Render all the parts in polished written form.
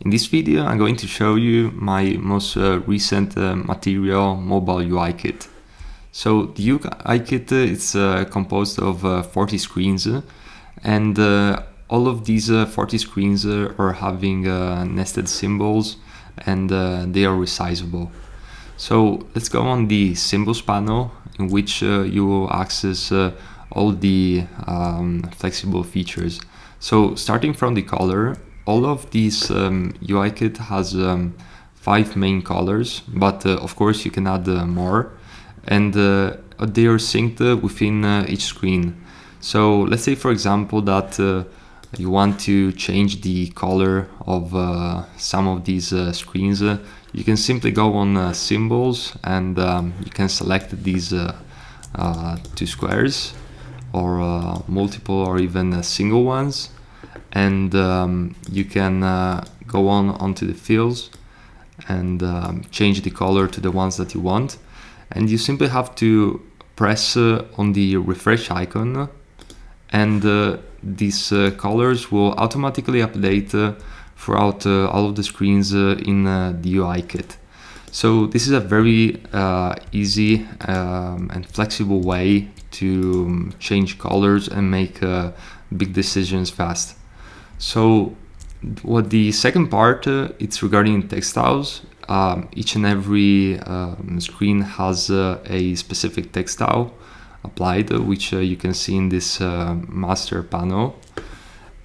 In this video, I'm going to show you my most recent material mobile UI kit. So the UI kit is composed of 40 screens, and all of these 40 screens are having nested symbols, and they are resizable. So let's go on the symbols panel, in which you will access all the flexible features. So starting from the color, all of these UI kit has 5 main colors, but of course you can add more, and they are synced within each screen. So let's say, for example, that you want to change the color of some of these screens. You can simply go on symbols, and you can select these 2 squares, or multiple, or even single ones, and you can go onto the fields and change the color to the ones that you want, and you simply have to press on the refresh icon, and these colors will automatically update throughout all of the screens in the UI kit. So this is a very easy and flexible way to change colors and make big decisions fast. So what the second part, it's regarding textiles. Each and every screen has a specific textile applied, which you can see in this master panel.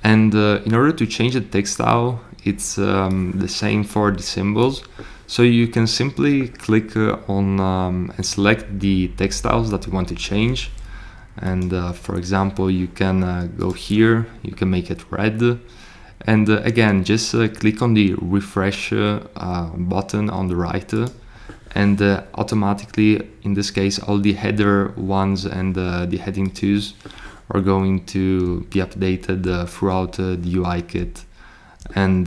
And in order to change the textile, it's the same for the symbols. So you can simply click on and select the textiles that you want to change. And for example, you can go here, you can make it red. And again, just click on the refresh button on the right, and automatically, in this case, all the header ones and the heading 2s are going to be updated throughout the UI kit. And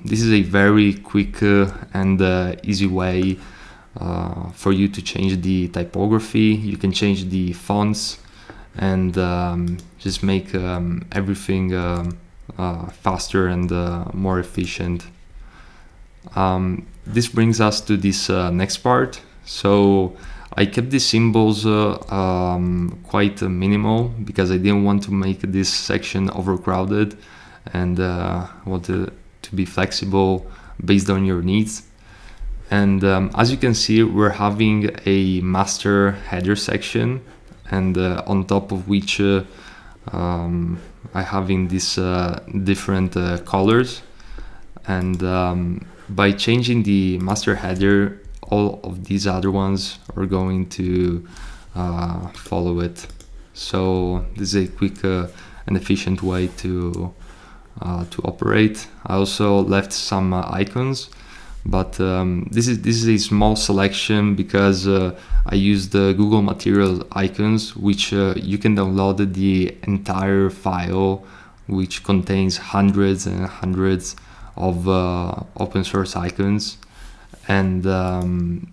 this is a very quick and easy way for you to change the typography. You can change the fonts and just make everything faster and more efficient. This brings us to this next part. So I kept the symbols quite minimal, because I didn't want to make this section overcrowded, and wanted to be flexible based on your needs. And as you can see, we're having a master header section, and on top of which I having these different colors. And by changing the master header, all of these other ones are going to follow it. So this is a quick and efficient way to operate. I also left some icons, but this is a small selection, because I used the Google Materials icons, which you can download the entire file, which contains hundreds and hundreds of open source icons. And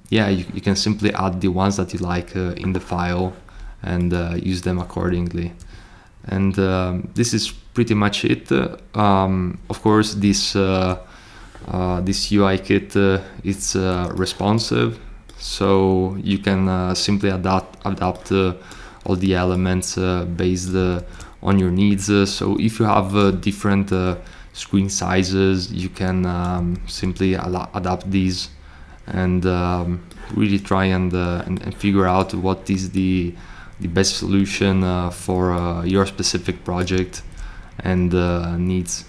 yeah, you can simply add the ones that you like in the file, and use them accordingly. And this is pretty much it. Of course, this UI kit it's responsive, so you can simply adapt all the elements based on your needs. So if you have different screen sizes, you can simply adapt these, and really try and figure out what is the best solution for your specific project and needs.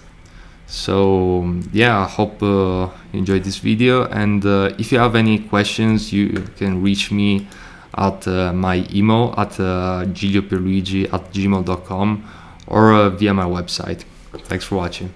So yeah, I hope you enjoyed this video, and if you have any questions, you can reach me at my email at giuliopierluigi@gmail.com, or via my website. Thanks for watching.